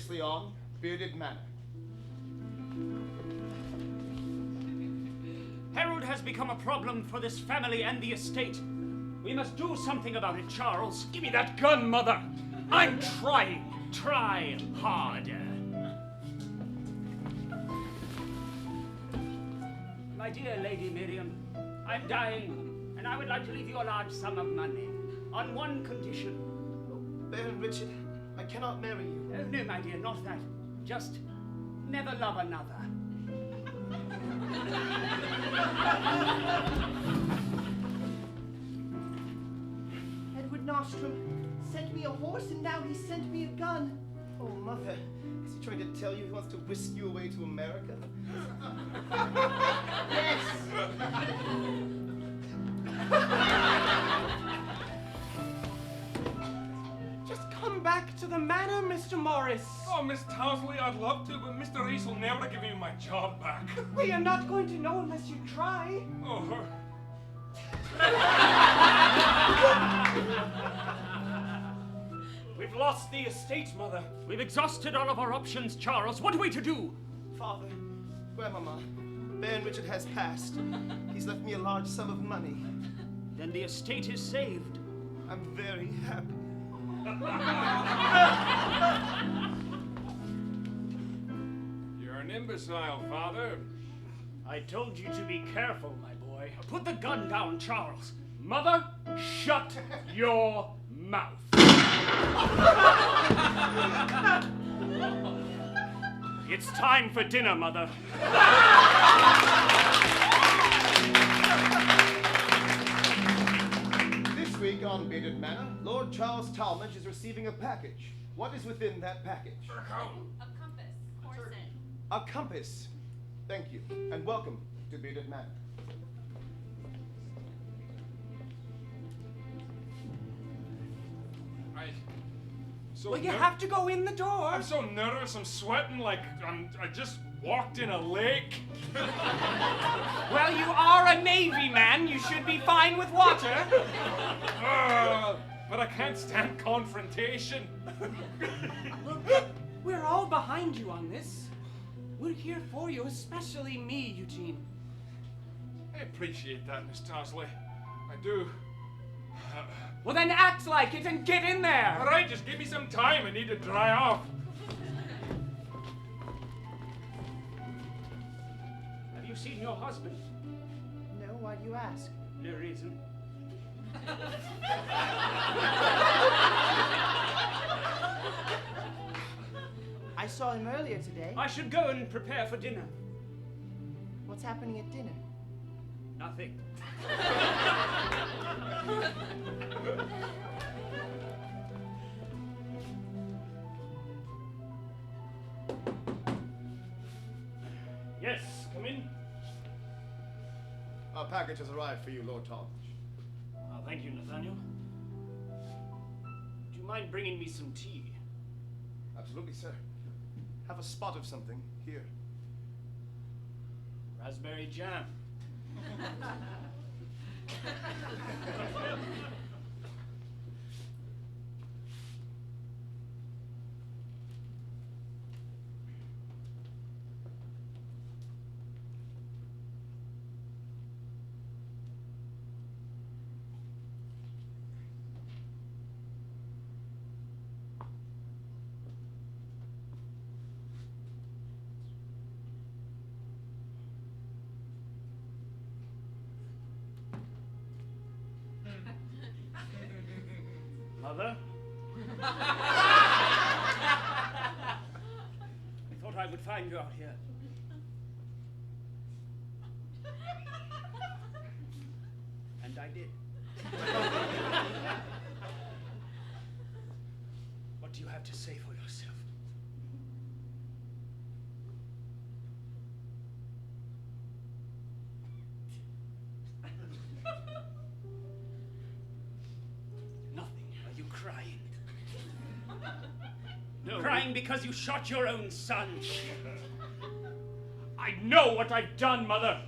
Previously on Bearded Manor. Harold has become a problem for this family and the estate. We must do something about it, Charles. Give me that gun, Mother! I'm trying! Try harder. My dear Lady Miriam, I'm dying, and I would like to leave you a large sum of money, on one condition. Baron Richard, I cannot marry you. Oh, no, my dear, not that. Just never love another. Edward Nostrum sent me a horse, and now he sent me a gun. Oh, Mother, is he trying to tell you he wants to whisk you away to America? Yes. Just come back to the manor, Mr. Morris. Oh, Miss Townsley, I'd love to, but Mr. Reese will never give me my job back. We are not going to know unless you try. Oh. We've lost the estate, Mother. We've exhausted all of our options, Charles. What are we to do? Father, Grandmama, Baron Richard has passed. He's left me a large sum of money. Then the estate is saved. I'm very happy. You're an imbecile, Father. I told you to be careful, my boy. Put the gun down, Charles. Mother, shut your mouth. It's time for dinner, Mother. This week on Bearded Manor, Lord Charles Talmadge is receiving a package. What is within that package? A compass. Corset. A compass. Thank you, and welcome to Bearded Manor. Well, you have to go in the door. I'm so nervous, I'm sweating like I just walked in a lake. Well, you are a Navy man. You should be fine with water. But I can't stand confrontation. Look, we're all behind you on this. We're here for you, especially me, Eugene. I appreciate that, Miss Townsley. I do. Well, then act like it and get in there. All right, just give me some time. I need to dry off. Have you seen your husband? No, why do you ask? No reason. I saw him earlier today. I should go and prepare for dinner. What's happening at dinner? Nothing. Yes, come in. Our package has arrived for you, Lord Talmadge. Oh, thank you, Nathaniel. Do you mind bringing me some tea? Absolutely, sir. Have a spot of something here. Raspberry jam. Mother? I thought I would find you out here. And I did. What do you have to say for yourself? Crying. No. Crying because you shot your own son. I know what I've done, Mother.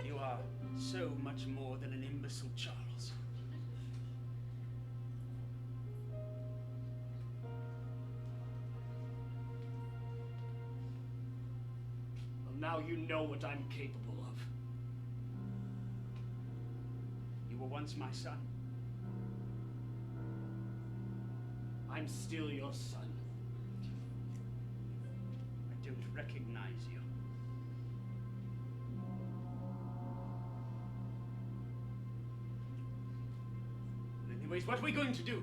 You are so much more than an imbecile, Charles. now you know what I'm capable of. You were once my son. I'm still your son. I don't recognize you. Anyways, what are we going to do?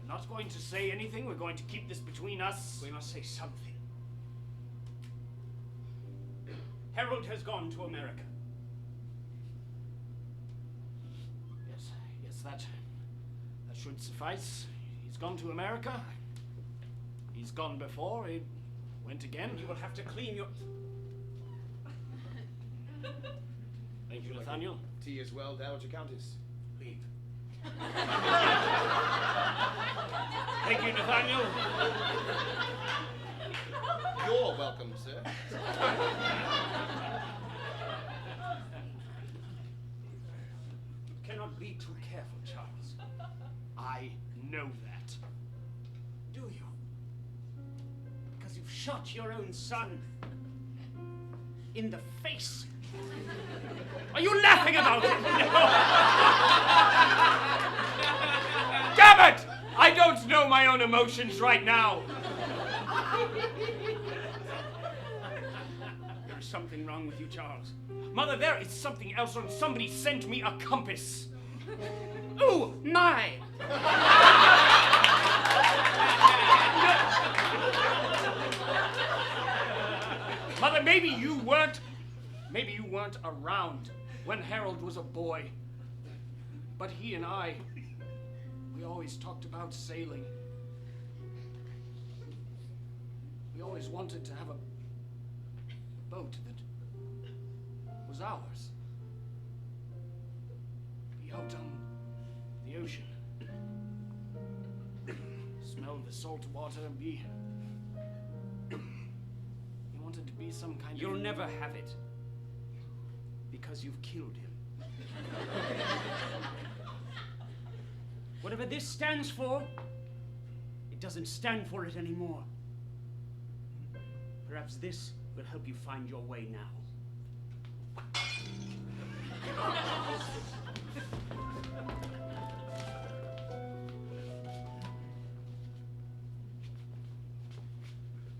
We're not going to say anything. We're going to keep this between us. We must say something. Harold has gone to America. Yes, that should suffice. He's gone to America. He's gone before. He went again. You will have to clean your... Thank you, Nathaniel. Tea as well, Dowager Countess. Leave. Thank you, Nathaniel. You're welcome, sir. You cannot be too careful, Charles. I know that. Do you? Because you've shot your own son in the face. Are you laughing about it? No. Damn it! I don't know my own emotions right now. There's something wrong with you, Charles. Mother, there is something else wrong. Somebody sent me a compass. Ooh, my! Mother, maybe you weren't around when Harold was a boy. But he and I, we always talked about sailing. We always wanted to have a boat that was ours. Be out on the ocean. Smell the salt water and be... He wanted to be some kind of... You'll never have it. Because you've killed him. Whatever this stands for, it doesn't stand for it anymore. Perhaps this will help you find your way now.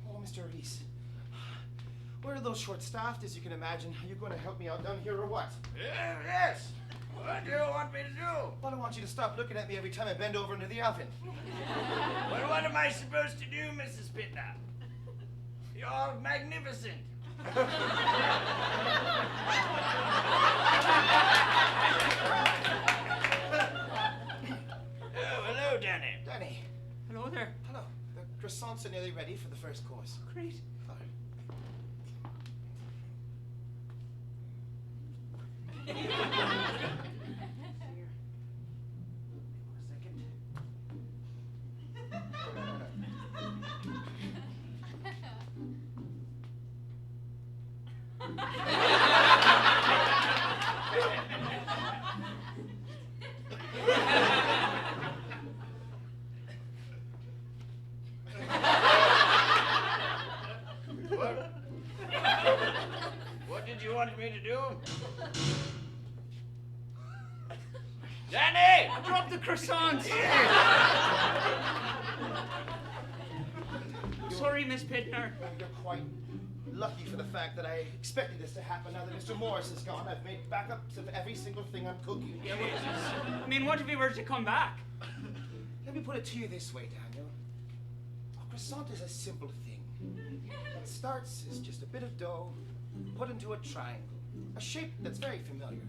Oh, Mr. Reese. We're those short-staffed, as you can imagine. Are you going to help me out down here or what? Yes. What do you want me to do? Well, I want you to stop looking at me every time I bend over into the oven. Well, what am I supposed to do, Mrs. Pitner? You're magnificent. Oh, hello, Danny. Danny. Hello there. Hello. The croissants are nearly ready for the first course. Great. What did you want me to do? Danny! Drop the croissants! Sorry, Miss Pitner. You're quite lucky for the fact that I expected this to happen now that Mr. Morris is gone. I've made backups of every single thing I'm cooking. Yeah, well, I mean, what if he were to come back? Let me put it to you this way, Daniel. A croissant is a simple thing. It starts as just a bit of dough put into a triangle, a shape that's very familiar.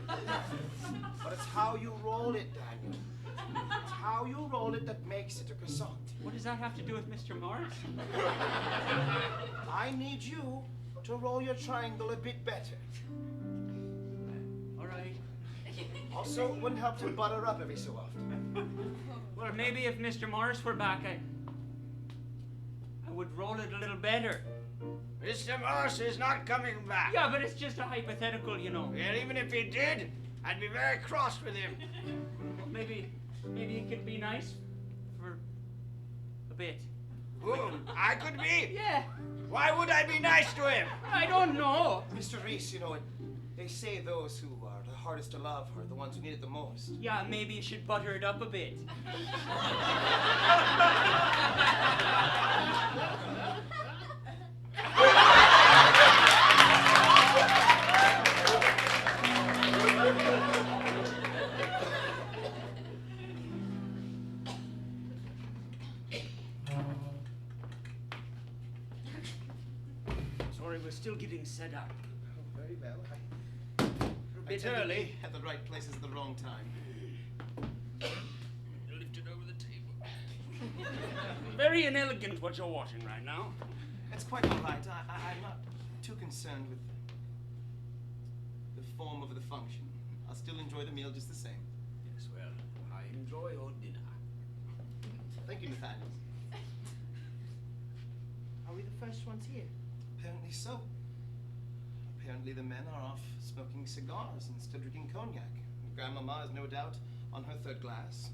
But it's how you roll it, Daniel. It's how you roll it that makes it a croissant. What does that have to do with Mr. Morris? I need you to roll your triangle a bit better. All right. Also, it wouldn't help to butter up every so often. Well, maybe if Mr. Morris were back, I would roll it a little better. Mr. Morris is not coming back. Yeah, but it's just a hypothetical, you know. Well, even if he did, I'd be very cross with him. Maybe he could be nice for a bit. Who? I could be? Yeah. Why would I be nice to him? I don't know. Mr. Reese, you know, they say those who are the hardest to love are the ones who need it the most. Yeah, maybe you should butter it up a bit. Sorry, we're still getting set up. Oh, very well. A I bit tend to early. be at the right places at the wrong time. Lift it over the table. Very inelegant what you're watching right now. It's quite all right. I'm not too concerned with the form of the function. I'll still enjoy the meal just the same. Yes, well, I enjoy your dinner. Thank you, Nathaniel. Are we the first ones here? Apparently so. Apparently the men are off smoking cigars instead of drinking cognac. Grandmama is no doubt on her third glass.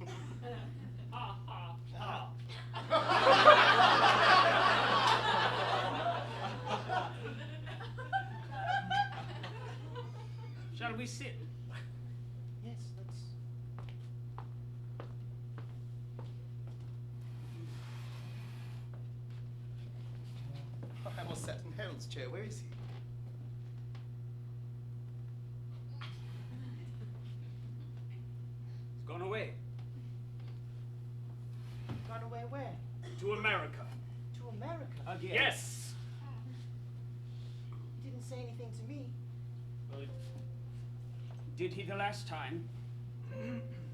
Shall we sit? Yes, let's. I almost sat in Harold's chair. Where is he? He's gone away. Gone away where? To America. To America? Again. Yes. He didn't say anything to me. Well, did he the last time?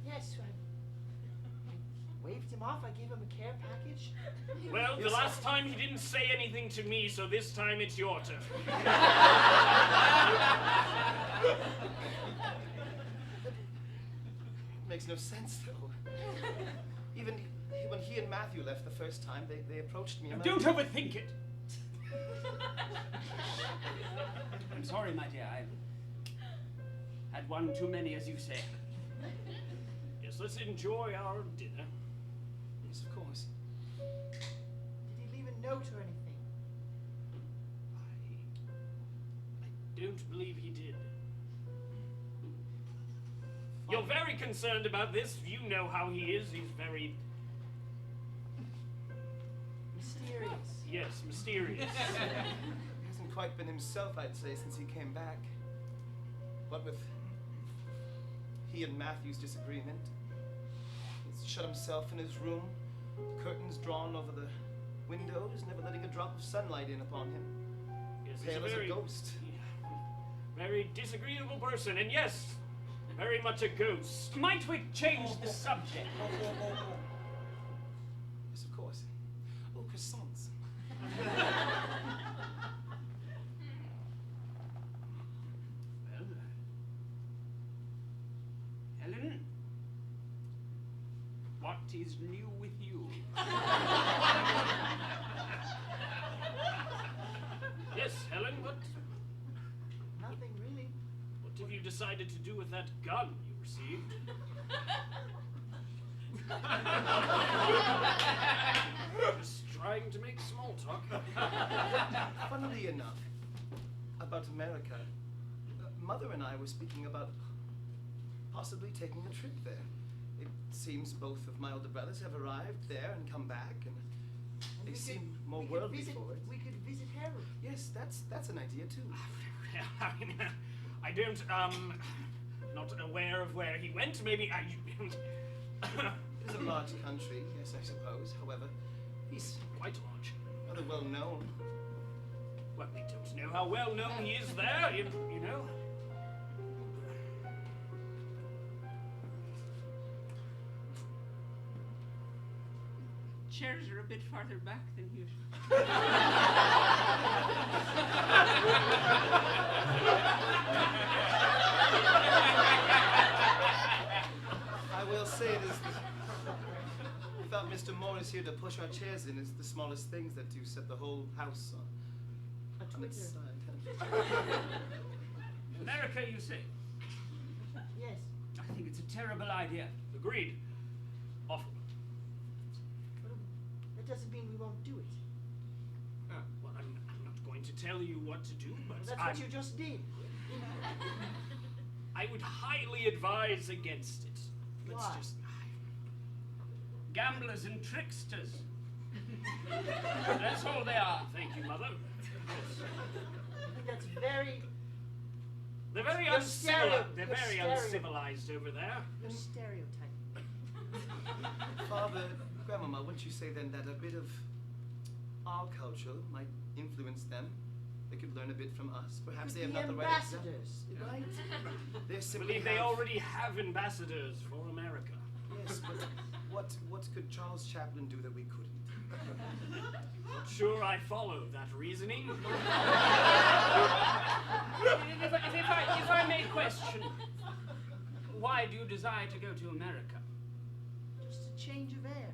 Yes, I waved him off. I gave him a care package. Well, the last time he didn't say anything to me, so this time it's your turn. Makes no sense, though. Even when he and Matthew left the first time, they approached me. And Don't overthink it. I'm sorry, my dear. I've had one too many, as you say. Yes, let's enjoy our dinner. Yes, of course. Did he leave a note or anything? I don't believe he did. You're very concerned about this. You know how he is. He's very, Mysterious. yes, mysterious. He hasn't quite been himself, I'd say, since he came back. What with he and Matthew's disagreement, he's shut himself in his room, curtains drawn over the windows, never letting a drop of sunlight in upon him. Yes, he's Pale a as very, a ghost. very disagreeable person, and yes, very much a ghost. Might we change the subject? Yes, of course. Oh, croissants. Well, Helen, what is new with you? Yes, Helen, Nothing really. what have you decided to do with that gun you received? Just trying to make small talk. Funnily enough, about America, Mother and I were speaking about possibly taking a trip there. It seems both of my older brothers have arrived there and come back, and And they we seem could- more we could worldly visit- for it. We could visit Harold. Yes, that's an idea too. I mean, I don't, not aware of where he went. Maybe I. It is a large country, yes, I suppose. However, he's Quite large. rather well known. Well, we don't know how well known he is there, you know. Chairs are a bit farther back than usual. I will say it is. Without Mr. Morris here to push our chairs in, it's the smallest things that do set the whole house on its side. America, you say? Yes. I think it's a terrible idea. Agreed. Awful. But that doesn't mean we won't do it. Well, going to tell you what to do, but That's what you just did. I would highly advise against it. Let's Why? just... Gamblers and tricksters. That's all they are, thank you, Mother. I think that's very... They're very You're uncivilized over there. You're stereotyping. Father, Grandmama, wouldn't you say then that a bit of our culture might influence them? They could learn a bit from us. Perhaps they have not the right example. ambassadors. Right? They're I simply believe they have- already have ambassadors for America. Yes, but what could Charles Chaplin do that we couldn't? Not sure I follow that reasoning. if I may question, why do you desire to go to America? Just a change of air.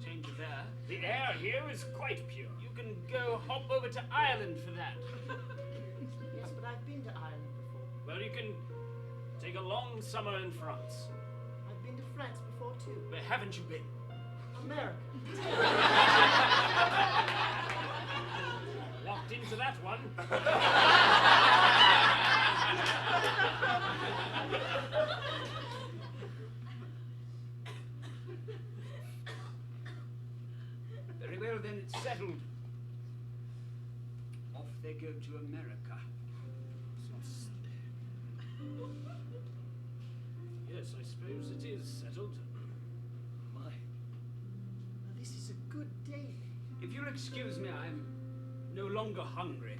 Change of air. The air here is quite pure. You can go hop over to Ireland for that. Yes, but I've been to Ireland before. Well, you can take a long summer in France. I've been to France before too. Where haven't you been? America. Walked into that one. Very well, then it's settled. Off they go to America. Yes, I suppose it is settled. My. Now, this is a good day. If you'll excuse me, I'm no longer hungry.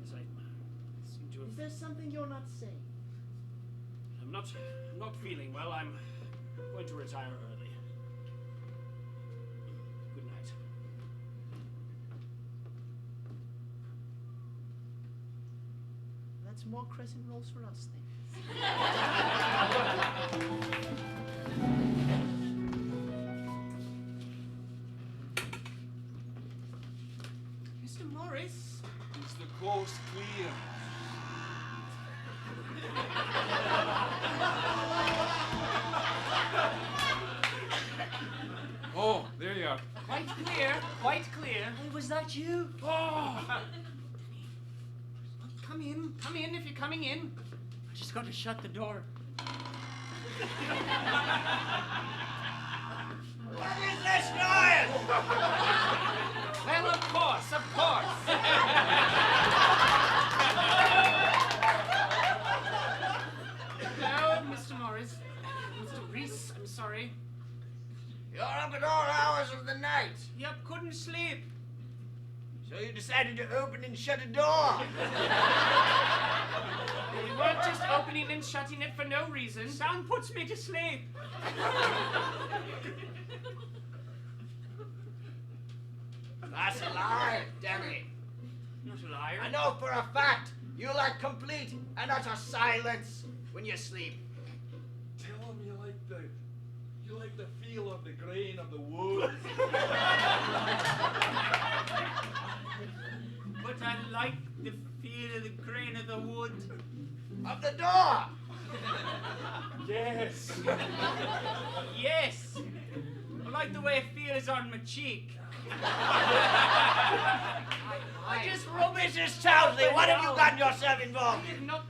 Yes, I seem to have... Is there something you're not saying? I'm not feeling well. I'm going to retire early. Good night. That's more crescent rolls for us then. Mr. Morris? Is the coast clear? Oh, there you are. Quite clear, quite clear. Hey, was that you? Oh! Come in if you're coming in. I just got to shut the door. What is this noise? Well, of course. No, Mr. Morris. Mr. Reese, I'm sorry. You're up at all hours of the night. Yep, couldn't sleep. So you decided to open and shut a door. We weren't just opening and shutting it for no reason. Sound puts me to sleep. That's a lie, Demi. Not a liar. I know for a fact you like complete and utter silence when you sleep. Tell him you like the feel of the grain of the wood. But I like the feel of the grain of the wood. Of the door. Yes. Yes. I like the way it feels on my cheek. I just rub it. Mrs. Townley, what have you gotten yourself involved in? Not.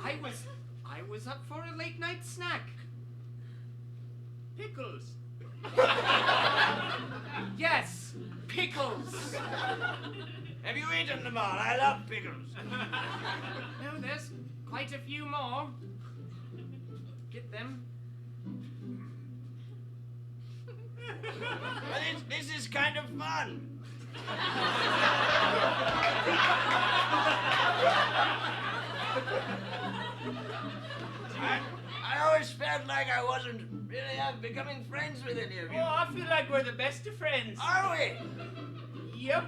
I was up for a late night snack. Pickles. Yes, pickles. Have you eaten them all? I love pickles. No, there's quite a few more. Get them. But this is kind of fun. I always felt like I wasn't really becoming friends with any of you. Oh, I feel like we're the best of friends. Are we? Yep.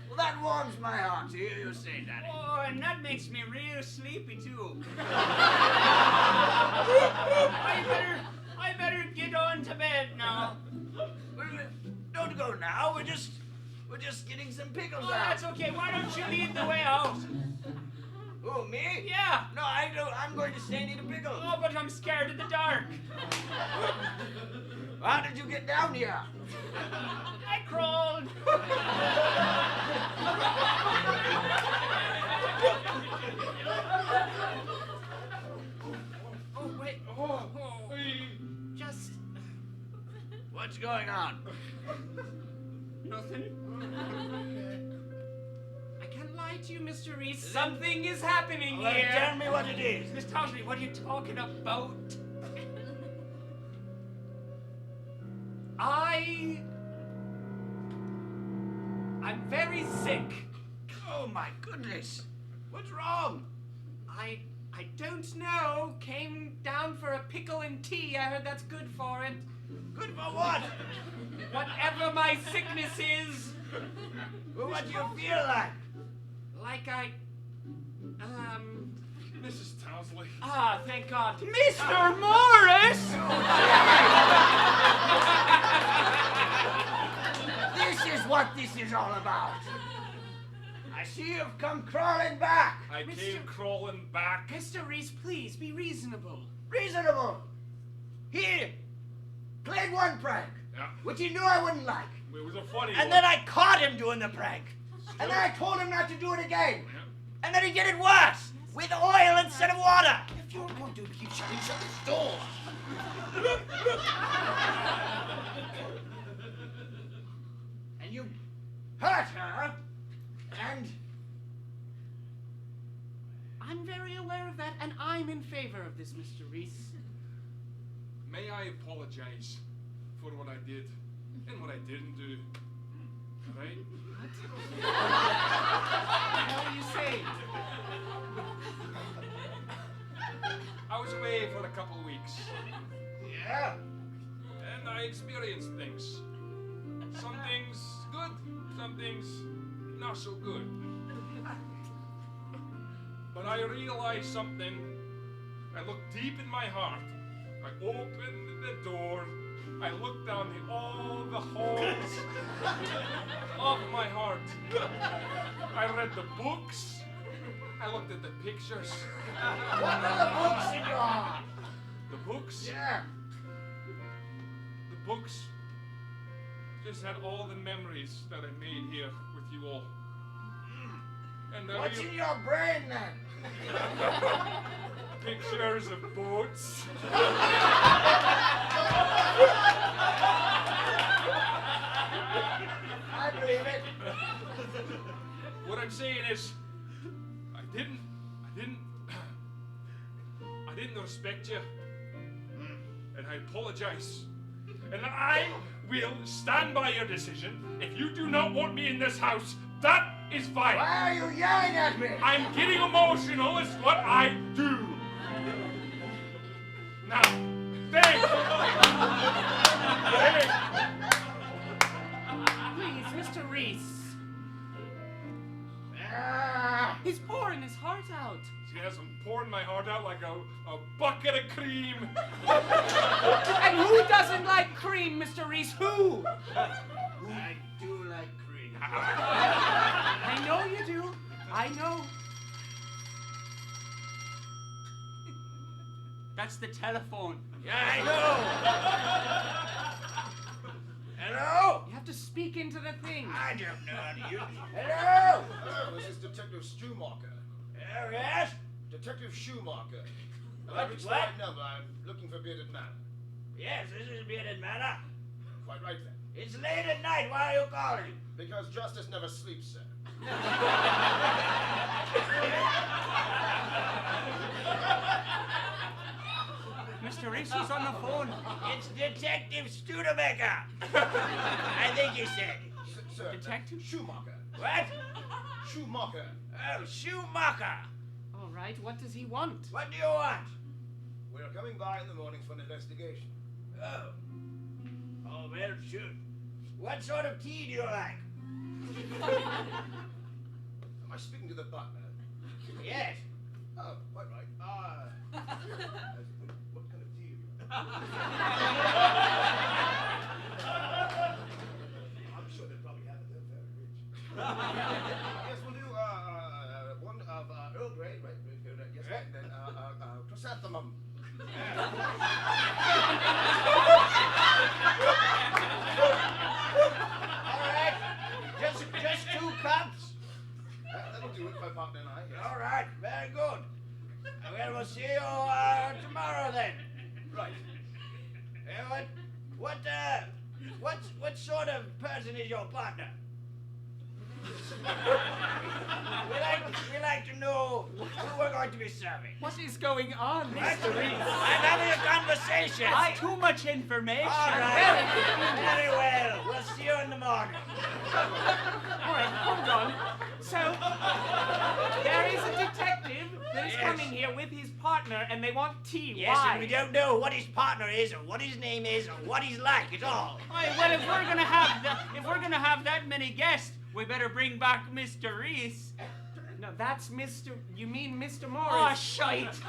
Well, that warms my heart to hear you say that. Oh, and that makes me real sleepy too. I better get on to bed now. Well, don't go now. We're We're just getting some pickles Oh, out. that's okay. Why don't you lead the way out? Who, me? Yeah. No, I don't. I'm going to stay near the pickles. Oh, but I'm scared of the dark. How did you get down here? I crawled. Oh, wait. Oh. Just What's going on? nothing. I can't lie to you, Mr. Reese. Something is happening Well, here. tell me what it is. Miss Townsley, what are you talking about? I'm very sick. Oh my goodness. What's wrong? I don't know. Came down for a pickle and tea. I heard that's good for it. Good for what? Whatever my sickness is. Well, what do you feel like? Like Mrs. Townsley. Ah, thank God. Mr. Morris! This is what this is all about. I see you've come crawling back. I came crawling back. Mr. Reese, please, be reasonable. Reasonable. He played one prank, Yeah. which he knew I wouldn't like. It was a funny And one. then I caught him doing the prank. And then I told him not to do it again. And then he did it worse, with oil instead of water. If you're going to keep shutting, shut this door. And you hurt her. And I'm very aware of that, and I'm in favor of this, Mr. Reese. May I apologize for what I did and what I didn't do? Right? What the hell are you saying? I was away for a couple of weeks, yeah, and I experienced things. Some things good, some things not so good. But I realized something. I looked deep in my heart. I opened the door. I looked down all the holes of my heart. I read the books. I looked at the pictures. what are the books in your heart? The books? Yeah. The books just had all the memories that I made here with you all. And there What's are in your brain then? pictures of boats. I believe it. What I'm saying is, I didn't respect you, and I apologize. And I will stand by your decision. If you do not want me in this house, that is fine. Why are you yelling at me? I'm getting emotional. It's what I do. Now, thanks. Please, Mr. Reese. Ah, He's pouring his heart out. Yes, I'm pouring my heart out like a bucket of cream. And who doesn't like cream, Mr. Reese? Who? I do like cream. I know you do. I know. That's the telephone. Yeah, I know. Hello? You have to speak into the thing. I don't know how to use it. Hello? This is Detective Schumacher. There, yes? Detective Schumacher. What? I reached the What? right number. I'm looking for Bearded Manor. Yes, this is Bearded Manor. Quite right then. It's late at night. Why are you calling? Because justice never sleeps, sir. Mr. Reese, he's on the phone. It's Detective Studebaker. I think he said. Sir, Detective? Schumacher. What? Schumacher. Oh, Schumacher. All right, what does he want? What do you want? We're coming by in the morning for an investigation. Oh. Oh, well, shoot. What sort of tea do you like? Am I speaking to the butler? Yes. Oh, quite right. What kind of tea? I'm sure they probably have it. They're very rich. All right, just 2 cups. That'll do it, my partner and I. Yes. All right, very good. Well, we'll see you tomorrow then. Right. What sort of person is your partner? we like to know who we're going to be serving. What is going on, What? Mr. Reese? I'm having a conversation. Too much information. All right. Very well. We'll see you in the morning. All right, hold on. So, there is a detective that is Yes. coming here with his partner, and they want tea. Yes, Why? and we don't know what his partner is, or what his name is, or what he's like at all. All right, well, if we're gonna have that many guests, we better bring back Mr. Reese. No, that's Mr. You mean Mr. Oh, Morris? shite.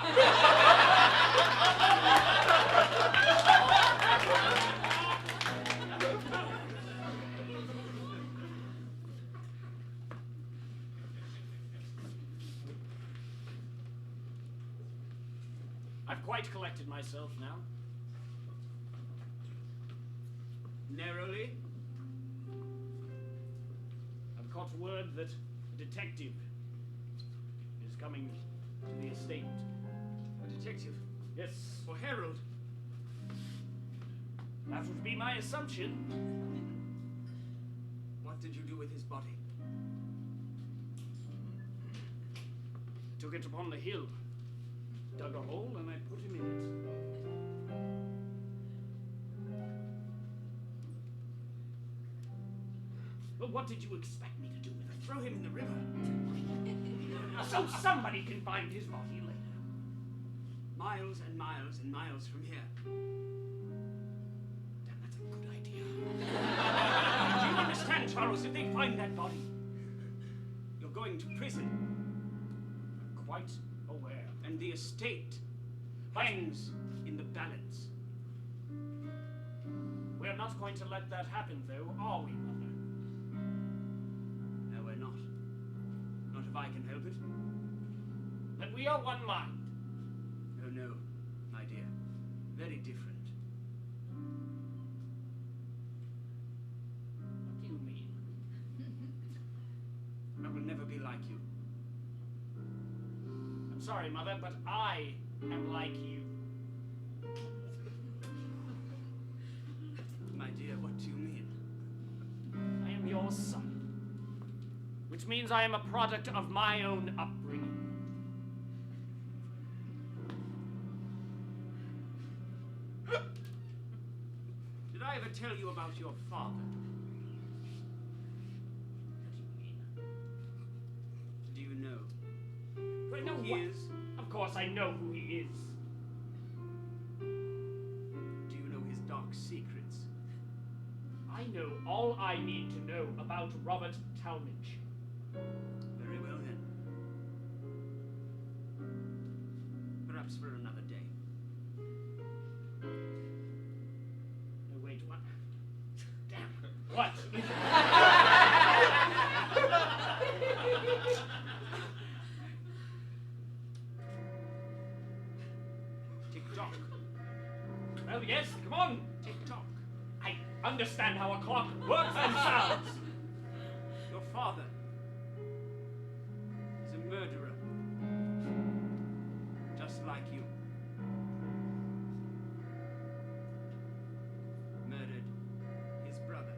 I've quite collected myself now. Narrowly, I've caught word that a detective is coming to the estate. A detective? Yes, For Harold? that would be my assumption. What did you do with his body? Took it upon the hill, dug a hole, and I put him in it. Well, what did you expect me to do with it? Throw him in the river. So somebody can find his body later. Miles and miles and miles from here. Damn, that's a good idea. Do you understand, Charles? If they find that body, you're going to prison. I'm quite aware. And the estate Hangs. in the balance. We're not going to let that happen, though, are we, Mother? No, we're not. Not if I can help it. Then we are one mind. Oh, no, my dear. Very different. What do you mean? I will never be like you. I'm sorry, Mother, but I am like you. My dear, what do you mean? I am your son. Which means I am a product of my own upbringing. Did I ever tell you about your father? What do you mean? Do you know? Well, no, He what? is. Of course I know who he is. Do you know his dark secrets? I know all I need to know about Robert Talmadge. Very well then. Perhaps for another day. No, wait, what? Damn. What? Tick-tock. Well, yes, come on. Tick-tock. I understand how a clock works and sounds. Your father is a murderer. Just like you. Murdered his brother.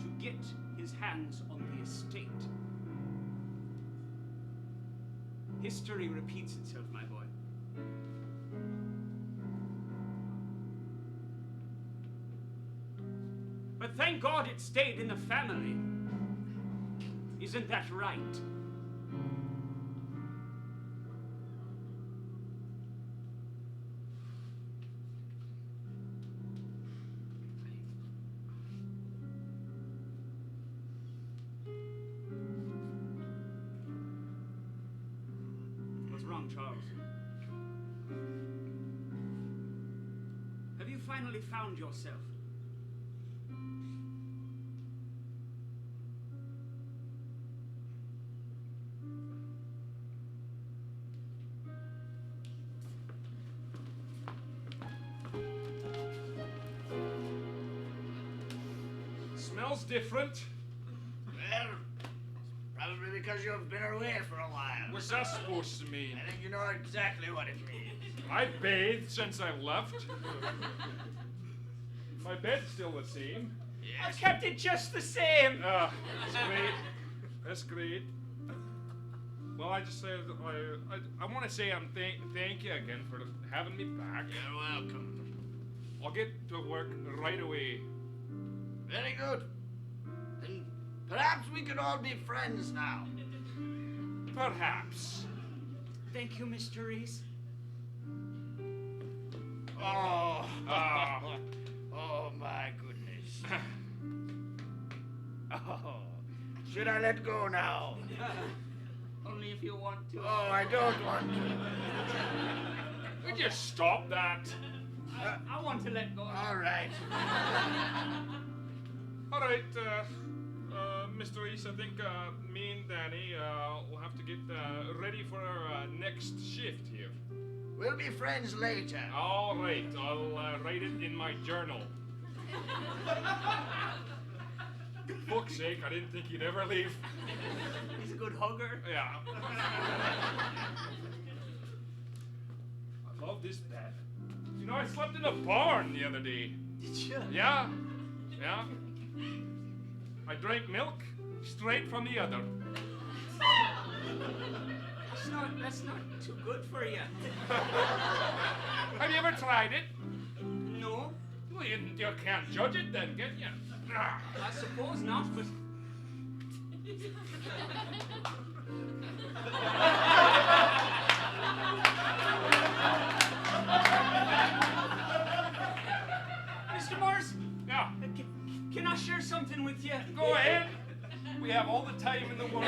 To get his hands on the estate. History repeats itself, my boy. But thank God it stayed in the family. Isn't that right? What's wrong, Charles? Have you finally found yourself? smells different. Well, probably because you've been away for a while. What's that supposed to mean? I think you know exactly what it means. I've bathed since I left. My bed's still the same. I've kept it just the same. Ah, that's great. That's great. Well, I just say I want to say thank you again for having me back. You're welcome. I'll get to work right away. Very good. Then perhaps we could all be friends now. Perhaps. Thank you, Mr. Reese. Oh. Ah. Oh my goodness. Oh. Should I let go now? Only if you want to. Oh, I don't want to. Would you stop that? I want to let go. All right. All right, Mr. Reese, I think me and Danny will have to get ready for our next shift here. We'll be friends later. All right, I'll write it in my journal. Fuck's sake, I didn't think you'd ever leave. He's a good hugger. Yeah. I love this bed. You know, I slept in a barn the other day. Did you? Yeah. Yeah. I drank milk straight from the udder. That's not too good for you. Have you ever tried it? No, Well, you can't judge it then, can you? Ah. I suppose not, but Mr. Morris, Yeah. can I share something with you? Go ahead. We have all the time in the world.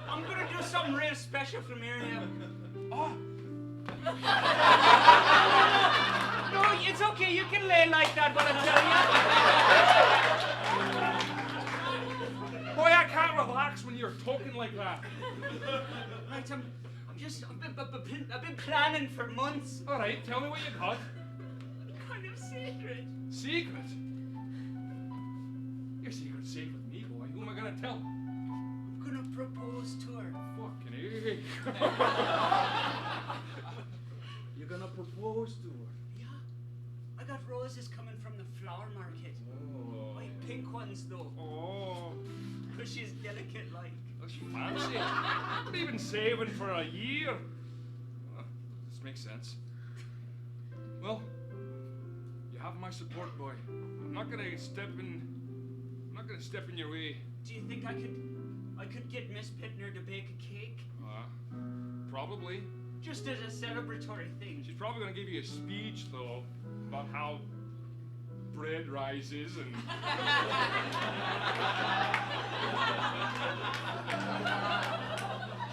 I'm gonna do something real special from here. Oh. No, it's okay. You can lay like that while I tell you. Boy, I can't relax when you're talking like that. Right, I've been planning for months. All right, tell me what you got. Kind of secret. Secret? Your secret's safe with me, boy. Who am I gonna tell? I'm gonna propose to her. Fucking A. You're gonna propose to her? Yeah. I got roses coming from the flower market. Oh. White pink ones, though. Oh. Because she's delicate like. That's fancy. I've been saving for a year. This makes sense. Well, you have my support, boy. I'm not gonna step in your way. Do you think I could get Miss Pittner to bake a cake? Probably. Just as a celebratory thing. She's probably gonna give you a speech, though, about how bread rises and.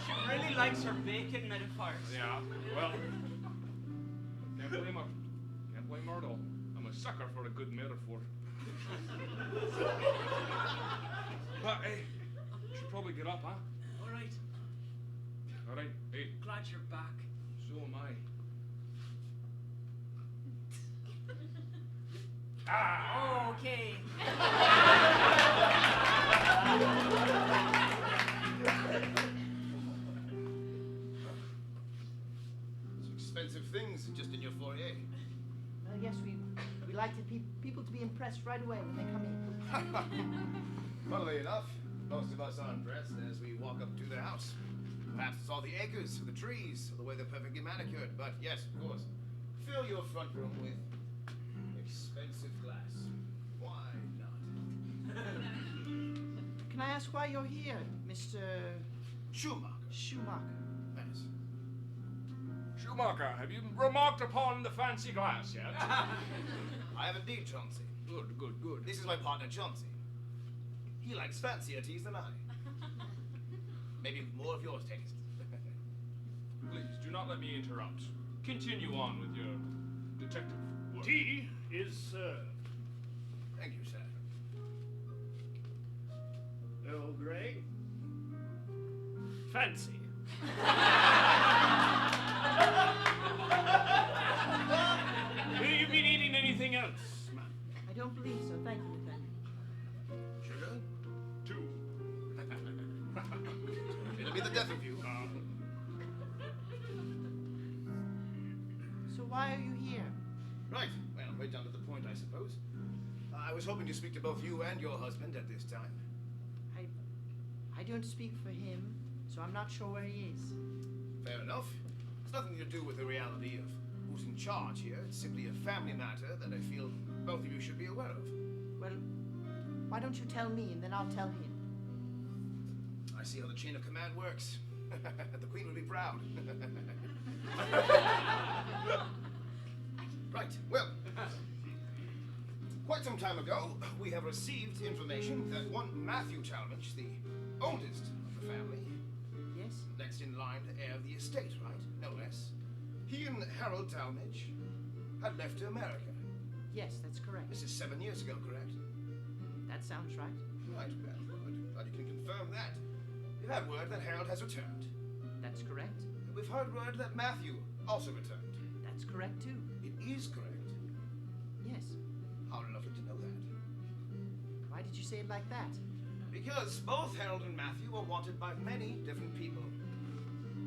She really likes her bacon metaphors. Yeah. Well, can't blame her. Can't blame her at all. I'm a sucker for a good metaphor. But hey, should probably get up, huh? All right. All right. Hey, Glad you're back. so am I. Ah! Okay. Some expensive things just in your foyer. Well, yes, we like people to be impressed right away when they come in. Funnily enough, most of us are impressed as we walk up to the house. Perhaps it's all the acres, or the trees, or the way they're perfectly manicured. But yes, of course, fill your front room with expensive glass. Why not? Can I ask why you're here, Mr. Schumacher. Schumacher? Yes. Schumacher, have you remarked upon the fancy glass yet? I have indeed, Chauncey. Good, good, good. This is my partner, Chauncey. He likes fancier teas than I. Maybe more of your taste. Please, do not let me interrupt. Continue on with your detective work. Tea is served. Thank you, sir. Earl Grey. Fancy. Have you been eating anything else, don't believe so. Thank you, Nathaniel. Sugar? 2. It'll be the death of you. So why are you here? Right. Well, right down to the point, I suppose. I was hoping to speak to both you and your husband at this time. I don't speak for him, so I'm not sure where he is. Fair enough. It's nothing to do with the reality of who's in charge here. It's simply a family matter that I feel both of you should be aware of. Well, why don't you tell me and then I'll tell him? I see how the chain of command works. The Queen would be proud. Right, well, quite some time ago, we have received information that one Matthew Talmadge, the oldest of the family, Yes? next in line to heir the estate, right? No less. He and Harold Talmadge had left to America. Yes, that's correct. This is 7 years ago, correct? That sounds right. Right, well, glad you can confirm that. We've had word that Harold has returned. That's correct. We've heard word that Matthew also returned. That's correct too. It is correct. Yes. How lovely to know that. Why did you say it like that? Because both Harold and Matthew are wanted by many different people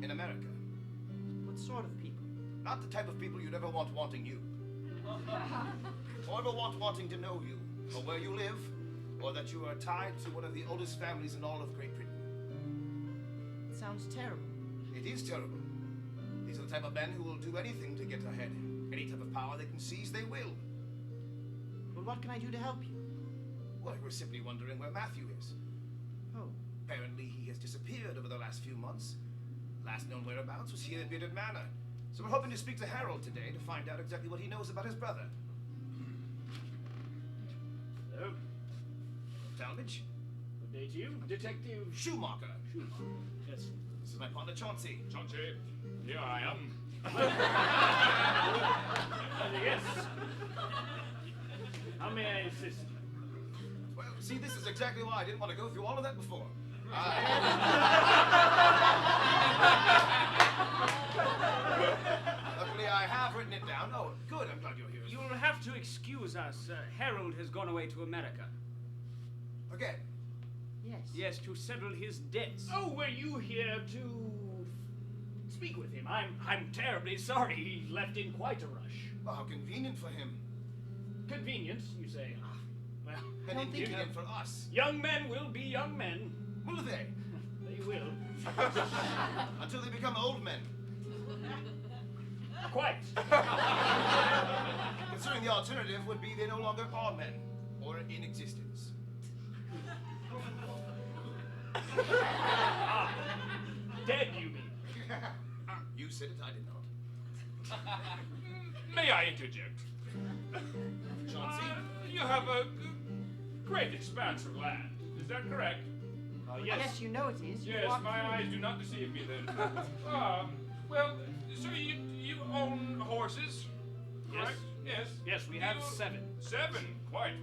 in America. What sort of people? Not the type of people you'd ever want wanting you. Or ever want wanting to know you, or where you live, or that you are tied to one of the oldest families in all of Great Britain. It sounds terrible. It is terrible. These are the type of men who will do anything to get ahead. Any type of power they can seize, they will. Well, what can I do to help you? Well, we're simply wondering where Matthew is. Oh, Apparently, he has disappeared over the last few months. Last known whereabouts was here at Bearded Manor. So we're hoping to speak to Harold today to find out exactly what he knows about his brother. Hello. Talmadge? Good day to you, Detective Schumacher. Yes. This is my partner, Chauncey. Chauncey, here I am. Yes. How may I assist? Well, see, this is exactly why I didn't want to go through all of that before. Luckily, I have written it down. Oh, good. I'm glad you're here. You'll have to excuse us. Harold has gone away to America. Again. yes. Yes, to settle his debts. Oh, were you here to speak with him? I'm terribly sorry. He left in quite a rush. Well, how convenient for him. Convenience, you say? Well, And don't think inconvenient for us. young men will be young men. Will they? They will. Until they become old men. Quite. Considering the alternative would be they no longer are men. Or in existence. Dead, you mean? You said it, I did not. May I interject? Chauncey? You have a great expanse of land. Is that correct? Yes, you know it is. You Yes, walked my through. eyes do not deceive me then. Well, so you own horses, correct? Yes. Yes, we have 7. 7, quite.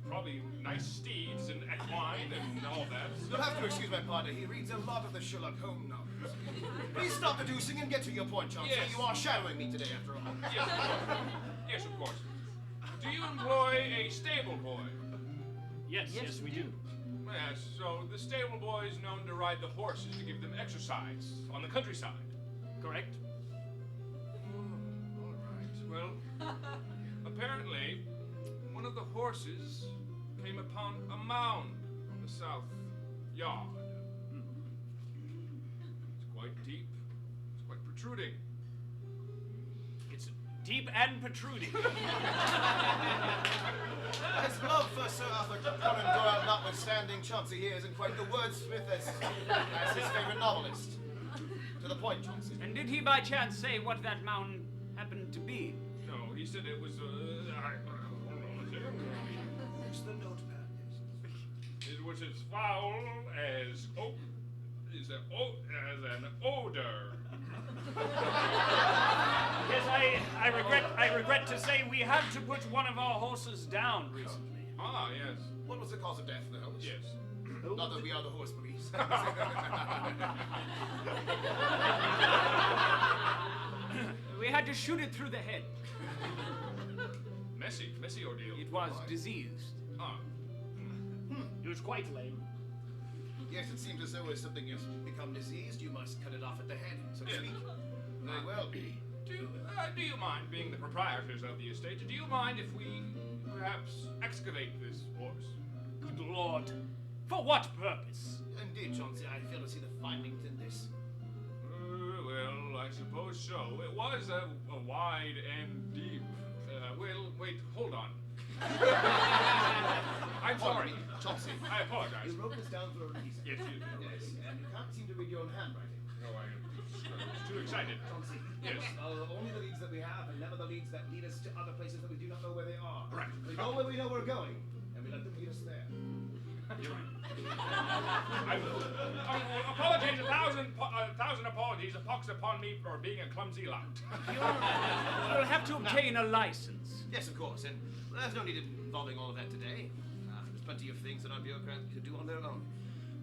Probably nice steeds and equine and all that. You'll have to excuse my partner. He reads a lot of the Sherlock Holmes novels. Please stop deducing and get to your point, Chauncey. Yes. You are shadowing me today, after all. Yes, yes, of course. Do you employ a stable boy? Yes, yes, we do. Yes, so the stable boy is known to ride the horses to give them exercise on the countryside. Correct? All right. Well, apparently, one of the horses came upon a mound on the south yard. It's quite deep. It's quite protruding. It's deep and protruding. His love for Sir Arthur Conan Doyle notwithstanding, Chauncey here isn't quite the wordsmith as his favorite novelist. To the point, Chauncey. And did he by chance say what that mound happened to be? No, he said it was. Hold on a second. It's the notepad. It was as foul as as an odor. Yes, I regret to say we had to put one of our horses down recently. Ah, yes. What was the cause of death, though? Yes. Not that we are the horse police. We had to shoot it through the head. Messy. messy ordeal. It was diseased. Ah. It was quite lame. Yes, it seems as though if something has become diseased, you must cut it off at the head, so to Yes. speak. Very well. Do you mind, being the proprietors of the estate, do you mind if we perhaps excavate this horse? Good Lord. For what purpose? Indeed, Chauncey, I fail to see the findings in this. Well, I suppose so. It was a wide and deep. Well, wait, hold on. I'm sorry. Chauncey. I apologize. You wrote this down for a reason. Yes, you did. Yes, and you can't seem to read your own handwriting. No, I was too excited. Chauncey. Yes. Only the leads that we have, and never the leads that lead us to other places that we do not know where they are. Right. We go where we know we're going, and we let them lead us there. You're right. I will. Apologies, a thousand apologies. A pox upon me for being a clumsy lout. You'll have to obtain a license. Yes, of course, and there's no need in involving all of that today. There's plenty of things that our bureaucrats can do on their own.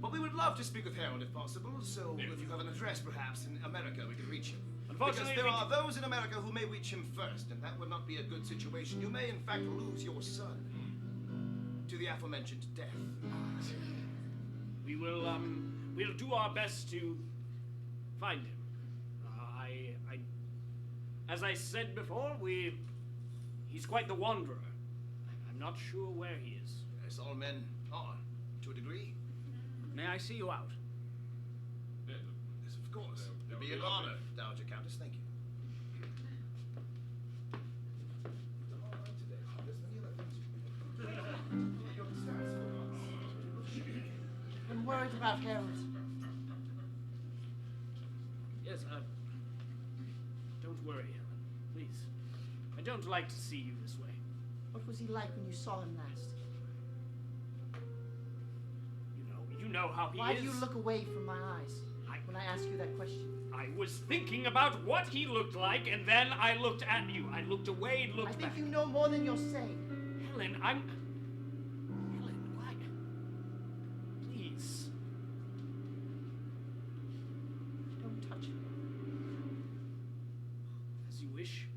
But we would love to speak with Harold if possible, so if you have an address perhaps in America, we could reach him. Unfortunately, because there are those in America who may reach him first, and that would not be a good situation. You may in fact lose your son to the aforementioned death. We'll do our best to find him. As I said before, he's quite the wanderer. I'm not sure where he is. Yes, all men are, to a degree. May I see you out? Yes, of course. It'd be an lovely. honor, Dowager Countess. Thank you. I'm worried about Harold. Yes, don't worry, Helen. Please. I don't like to see you this way. What was he like when you saw him last? You know how he Why is. do you look away from my eyes when I ask you that question? I was thinking about what he looked like, and then I looked at you. I looked away and looked I think back. you know more than you're saying. Helen, why? Please. Don't touch me. As you wish.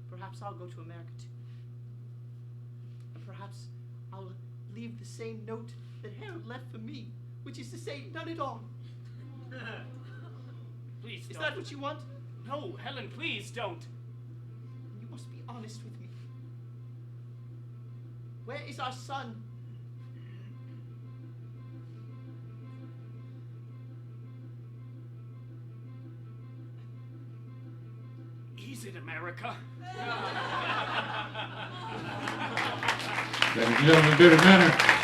Perhaps I'll go to America too. And perhaps I'll leave the same note that Harold left for me, which is to say, none at all. Please Is don't. that what you want? No, Helen, please don't. You must be honest with me. Where is our son? He's in America. Ladies and gentlemen, Bearded Manor.